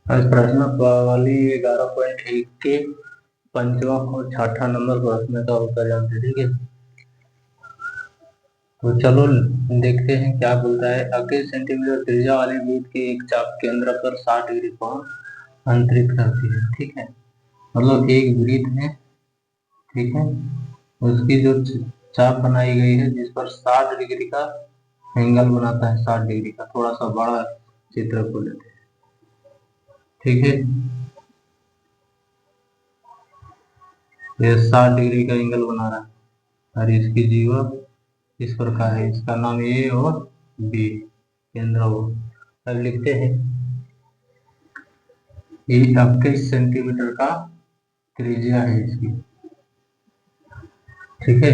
आज प्रश्न वाली 11.1 के पंचवा और छठा नंबर प्रश्न का उत्तर जानते हैं, ठीक है। तो चलो देखते हैं क्या बोलता है। 21 सेंटीमीटर त्रिज्या वाले वृत्त के एक चाप केंद्र पर 60 डिग्री कोण अंतरित करती है, ठीक है। मतलब एक वृत्त है, ठीक है, उसकी जो चाप बनाई गई है जिस पर 60 डिग्री का एंगल बनाता है, 60 डिग्री का। थोड़ा सा बड़ा चित्र को लेते हैं, ठीक है। ये 60 डिग्री का एंगल बना रहा है और इसकी जीवा इस प्रकार है, इसका नाम ए और बी केंद्र हो। अब लिखते हैं, ये 21 सेंटीमीटर का त्रिज्या है इसकी, ठीक है।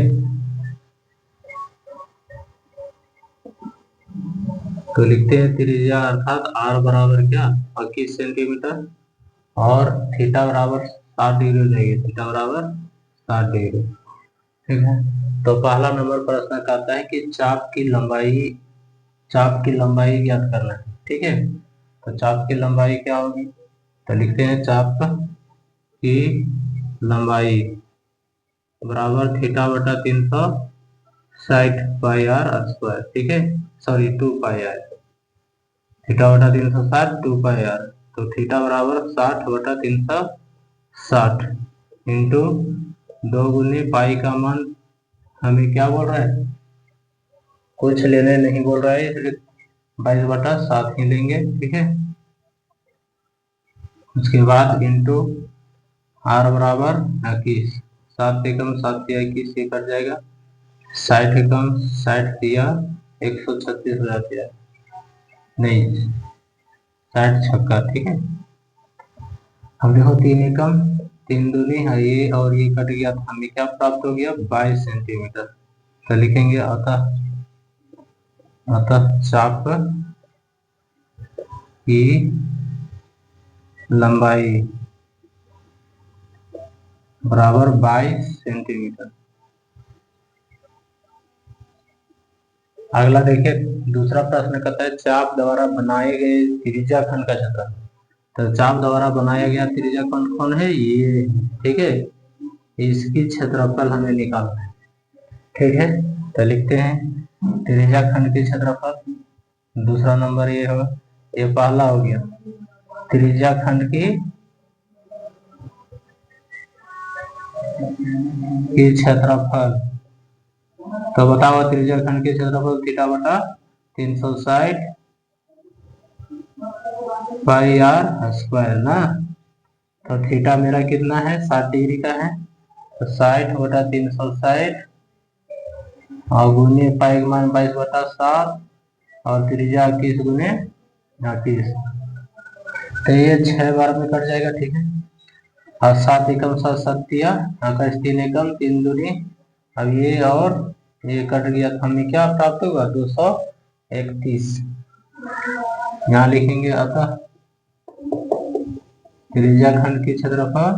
तो लिखते हैं त्रिज्या अर्थात आर बराबर क्या, 21 सेंटीमीटर, और थीटा बराबर 60 डिग्री हो जाएगी, थीटा बराबर 60 डिग्री, ठीक है। तो पहला नंबर प्रश्न कहता है कि चाप की लंबाई ज्ञात करना है, ठीक है। तो चाप की लंबाई क्या होगी, तो लिखते हैं चाप की लंबाई बराबर थीटा बटा 360 पाई आर स्क्वायर, ठीक है। सॉरी 2 पाई आर, थीटा बटा 360 2 पाई आर। तो थीटा बराबर 60 बटा 360 इंटू 2 गुनी पाई का मान हमें क्या बोल रहा है, कुछ लेने नहीं बोल रहा है, इसलिए 22/7 ही लेंगे, ठीक है। उसके बाद इंटू आर बराबर 21, 7 एकम 7 दिया 21 से कट जाएगा, 60 एकम 60 दिया 136 हो जाती है, नहीं 60 छक्का, ठीक है। अब देखो 3 एकम 3 दूनी है, ये और ये कट गया तो हमें क्या प्राप्त हो गया, 22 सेंटीमीटर। तो लिखेंगे अतः अतः चाप की लंबाई बराबर 22 सेंटीमीटर। अगला देखिए, दूसरा प्रश्न कहता है चाप द्वारा बनाए गए त्रिज्या खंड का क्षेत्रफल। तो चाप द्वारा बनाया गया त्रिज्या खंड कौन है, ये, ठीक है। इसकी क्षेत्रफल हमें निकालना है, ठीक है। तो लिखते हैं त्रिज्या खंड की क्षेत्रफल, दूसरा नंबर ये होगा, ये पहला हो गया त्रिज्या खंड की क्षेत्रफल। तो बताओ त्रिज्या खंड के क्षेत्रफल थीटा बटा 360 पाई आर स्क्वायर ना। तो थीटा मेरा कितना है, 60 डिग्री का है, तो 60 बटा 360 और गुने पाई का मान 22/7 और त्रिज्या 21 गुने 21, तो ये 6 बार में कट जाएगा, ठीक है। और 7 एकम 7 7 दिया, आकाश 3 एकम 3 दूनी, अब ये और ये कट गया तो हमें क्या प्राप्त होगा, 231। यहाँ लिखेंगे अतः त्रिज्या खंड की क्षेत्रफल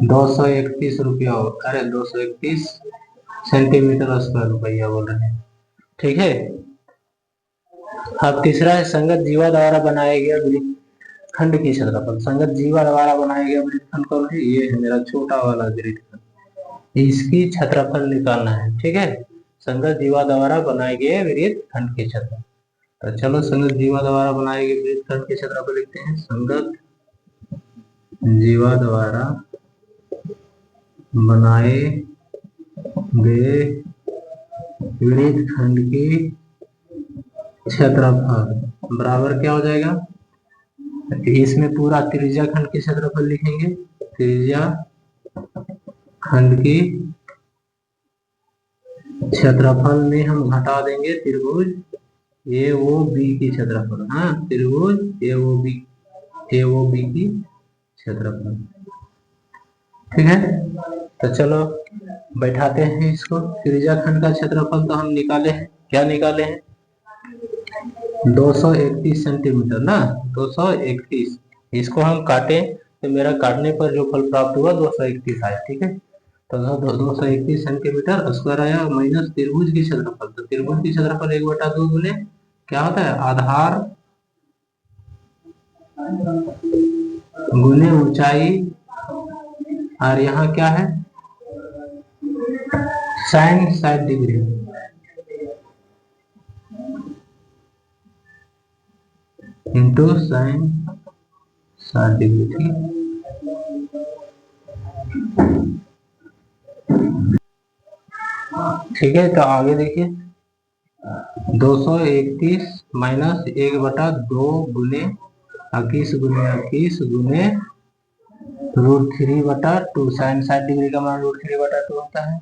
231 रुपया, अरे 231 सेंटीमीटर स्क्वायर रुपया बोल रहे हैं, ठीक है। अब तीसरा है संगत जीवा द्वारा बनाया गया वृत्त खंड की क्षेत्रफल। संगत जीवा द्वारा बनाया गया वृत्त खंड कौन है, ये है मेरा छोटा वाला वृत्त खंड, इसकी क्षेत्रफल निकालना है, ठीक है। संगत जीवा द्वारा बनाए गए वृत्त खंड के क्षेत्रफल। तो चलो संगत जीवा द्वारा बनाए गए वृत्त खंड के क्षेत्रफल लिखते हैं, संगत जीवा द्वारा बनाए गए वृत्त खंड की क्षेत्रफल बराबर क्या हो जाएगा, इसमें पूरा त्रिज्या खंड की क्षेत्रफल लिखेंगे, त्रिज्या खंड की क्षेत्रफल में हम घटा देंगे त्रिभुज ए ओ बी की क्षेत्रफल, हाँ त्रिभुज ए ओ बी की क्षेत्रफल, ठीक है। तो चलो बैठाते हैं इसको, त्रिज्या खंड का क्षेत्रफल तो हम निकाले हैं, क्या निकाले हैं, 231 सेंटीमीटर ना, 231। इसको हम काटे तो मेरा काटने पर जो फल प्राप्त हुआ 231 आया, ठीक है। तो 231 सेंटीमीटर स्क्वायर आया माइनस त्रिभुज की क्षेत्रफल। तो त्रिभुज की क्षेत्रफल 1/2 गुने क्या होता है, आधार गुने ऊंचाई, और यहाँ क्या है, sine 60 degree into sine 60 degree. ठीक है, तो आगे देखिए 231 माइनस 1/2 गुने 21 गुने √3/2, साइन 60 डिग्री का मान √3/2 होता है।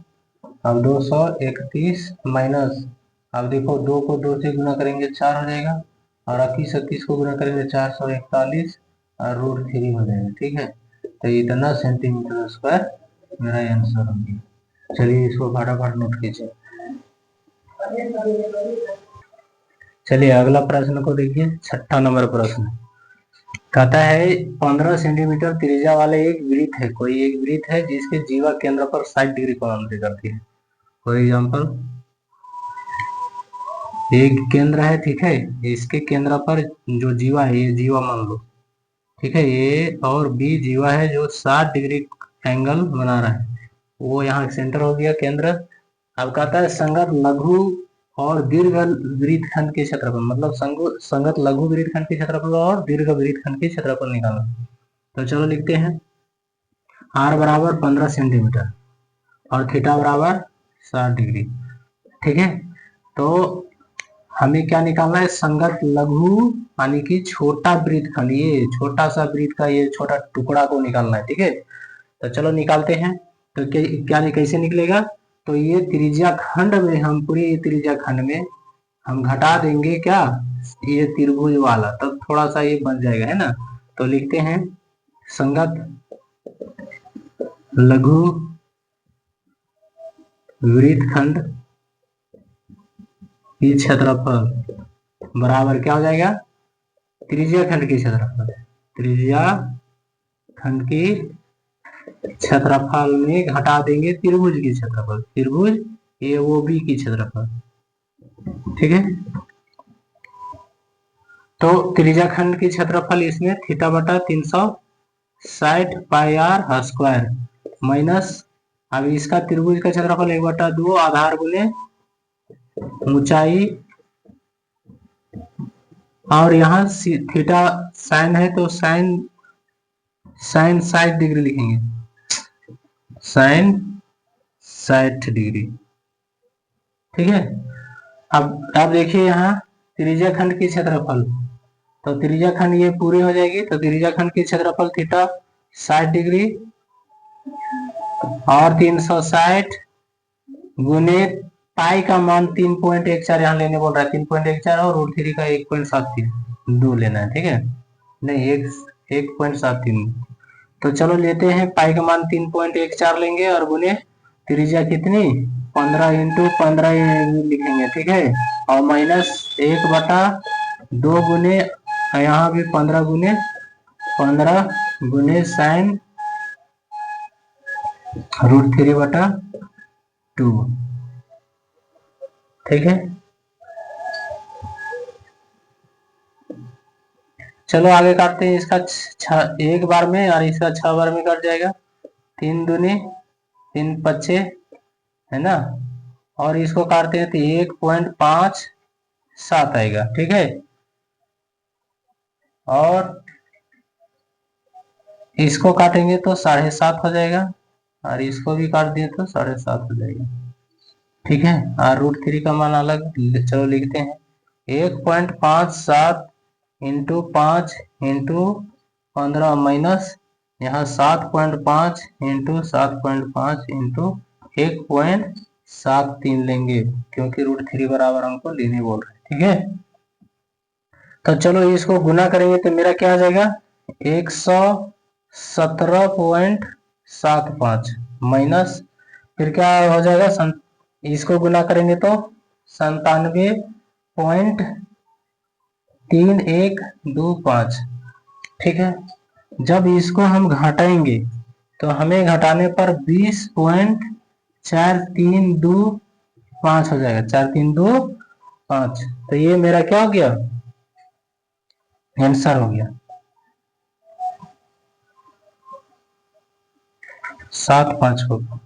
अब 231 माइनस, अब देखो 2 को 2 से गुना करेंगे 4 हो जाएगा, और 21 को गुना करेंगे 441 और √3 हो जाएगा। ठीक है, तो इतना सेंटीमीटर स्क्वायर मेरा आंसर हो गया। चलिए इसको फटाफट नोट कीजिए। चलिए अगला प्रश्न को देखिए, 6ठा नंबर प्रश्न कहता है 15 सेंटीमीटर त्रिज्या वाले एक वृत्त है, कोई एक वृत्त है जिसके जीवा केंद्र पर 60 डिग्री कोण करती है। फॉर एग्जाम्पल एक केंद्र है, ठीक है, इसके केंद्र पर जो जीवा है, ये जीवा मान लो, ठीक है, ए और बी जीवा है जो 60 डिग्री एंगल बना रहा है, वो यहाँ सेंटर हो गया केंद्र। अब कहता है संगत लघु और दीर्घ वृत्तखंड के क्षेत्रफल, मतलब संगत लघु वृत्तखंड के क्षेत्रफल और दीर्घ वृत्तखंड के क्षेत्रफल निकालना। तो चलो लिखते हैं, r बराबर 15 सेंटीमीटर और थीटा बराबर 60 डिग्री। ठीक है, तो हमें क्या निकालना है, संगत लघु यानी कि छोटा वृत्तखंड, ये छोटा सा वृत्त का ये छोटा टुकड़ा को निकालना है। ठीक है, तो चलो निकालते हैं। तो क्या कैसे निकलेगा, तो ये त्रिज्या खंड में हम पूरी त्रिज्या खंड में हम घटा देंगे क्या, ये त्रिभुज वाला, तब थोड़ा सा ये बन जाएगा, है ना। तो लिखते हैं संगत लघु वृत्तखंड की क्षेत्रफल बराबर क्या हो जाएगा, त्रिज्या खंड की क्षेत्रफल, त्रिज्या खंड की क्षेत्रफल में घटा देंगे त्रिभुज की क्षेत्रफल, त्रिभुज AOB की क्षेत्रफल। ठीक है, तो त्रिज्या खंड की क्षेत्रफल इसमें थीटा बटा 360 पाई r स्क्वायर माइनस, अब इसका त्रिभुज का क्षेत्रफल 1/2 आधार गुने ऊंचाई, और यहाँ थीटा साइन है तो साइन 60 डिग्री लिखेंगे, साइन 60 डिग्री। ठीक है, अब देखिए यहाँ त्रिज्या खंड की क्षेत्रफल, तो त्रिज्या खंड ये पूरी हो जाएगी, तो त्रिज्या खंड की क्षेत्रफल थीटा 60 डिग्री और 360 गुने पाई का मान 3.14 यहाँ लेने बोल रहा है, 3.14 और √3 का 1.73 लेना है। ठीक है, नहीं 1.73, तो चलो लेते हैं पाई का मान 3.14 लेंगे और गुने त्रिज्या कितनी 15 × 15 लिखेंगे। ठीक है, और माइनस 1/2 गुने, यहाँ भी 15 गुने साइन √3/2। ठीक है, चलो आगे काटते हैं, इसका एक बार में और इसका 6 बार में कट जाएगा, 3 दूनी 3 पच्चे, है ना, और इसको काटते हैं तो 1.57 आएगा। ठीक है, और इसको काटेंगे तो 7.5 हो जाएगा, और इसको भी काट दिए तो 7.5 हो जाएगा। ठीक है, और √3 का मान अलग, चलो लिखते हैं 1.57 × 5 × 15 माइनस यहाँ 7.5 × 7.5 × 1.73 लेंगे, क्योंकि √3 बराबर हमको लेने बोल रहे हैं। ठीक है, तो चलो इसको गुना करेंगे तो मेरा क्या आ जाएगा 117.75 माइनस, फिर क्या हो जाएगा, इसको गुना करेंगे तो 97.3125। ठीक है, जब इसको हम घटाएंगे तो हमें घटाने पर 20.4325 हो जाएगा, 4325। तो ये मेरा क्या हो गया, आंसर हो गया। 7 5 होगा।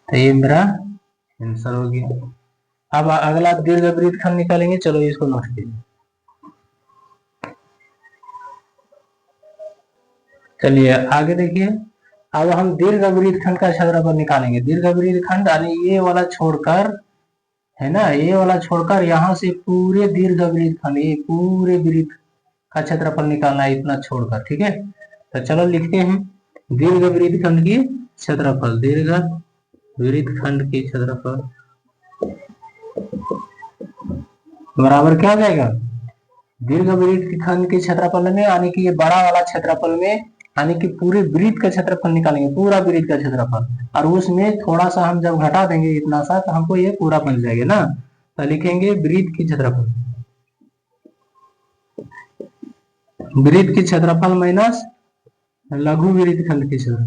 तो ये मेरा आंसर हो गया। अब अगला दीर्घ वृत्तखंड निकालेंगे, चलो इसको नोट कीजिए। चलिए आगे देखिए, अब हम दीर्घ वृत्तखंड का क्षेत्रफल निकालेंगे। दीर्घ वृत्तखंड यानी ये वाला छोड़कर, है ना, ये वाला छोड़कर यहाँ से पूरे दीर्घ वृत्तखंड, ये पूरे वृत्त का क्षेत्रफल निकालना है, इतना छोड़कर, ठीक है। तो चलो लिखते हैं दीर्घ वृत्तखंड की क्षेत्रफल। दीर्घ वृत्तखंड की क्षेत्रफल बराबर क्या हो जाएगा, दीर्घ वृत्तखंड के क्षेत्रफल में, यानी कि ये बड़ा वाला क्षेत्रफल में, यानी कि पूरे वृत्त का क्षेत्रफल निकालेंगे, पूरा वृत्त का क्षेत्रफल, और उसमें थोड़ा सा हम जब घटा देंगे इतना सा, तो हमको ये पूरा बन जाएगा ना। तो लिखेंगे वृत्त की क्षेत्रफल, वृत्त की क्षेत्रफल माइनस लघु वृत्तखंड की क्षेत्रफल।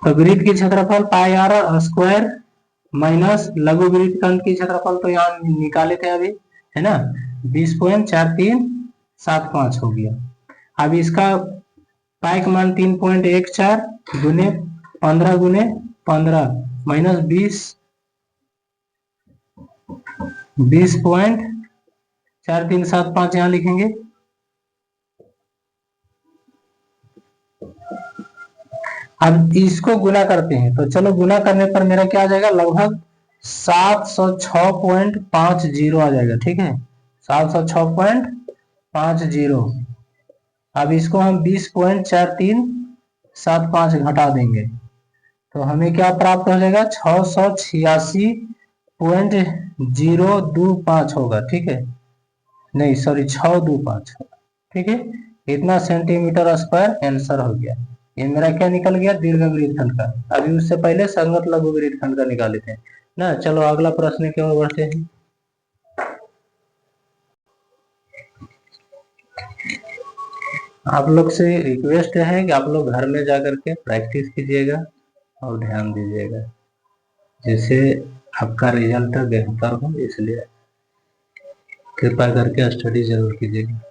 तो वृत्त की क्षेत्रफल पाई आर स्क्वायर माइनस लघु वृत्तखंड की क्षेत्रफल तो यहाँ निकाले थे अभी, है ना, 20.4375 हो गया। अब इसका पाई का मान 3.14 गुने 15 गुने 15 माइनस 20.4375 यहाँ लिखेंगे। अब इसको गुना करते हैं, तो चलो गुना करने पर मेरा क्या आ जाएगा, लगभग 706.50 आ जाएगा, ठीक है, 706.50। अब इसको हम 20.4375 घटा देंगे, तो हमें क्या प्राप्त हो जाएगा, 686.025 होगा, ठीक है, नहीं सॉरी 625, ठीक है। इतना सेंटीमीटर स्क्वायर आंसर हो गया। ये मेरा क्या निकल गया, दीर्घ वृत्तखंड का। अभी उससे पहले संगत लघु वृत्तखंड का निकाले थे ना। चलो अगला प्रश्न की ओर बढ़ते हैं। आप लोग से रिक्वेस्ट है कि आप लोग घर में जाकर के प्रैक्टिस कीजिएगा और ध्यान दीजिएगा, जिससे आपका रिजल्ट बेहतर हो, इसलिए कृपया करके स्टडी जरूर कीजिएगा।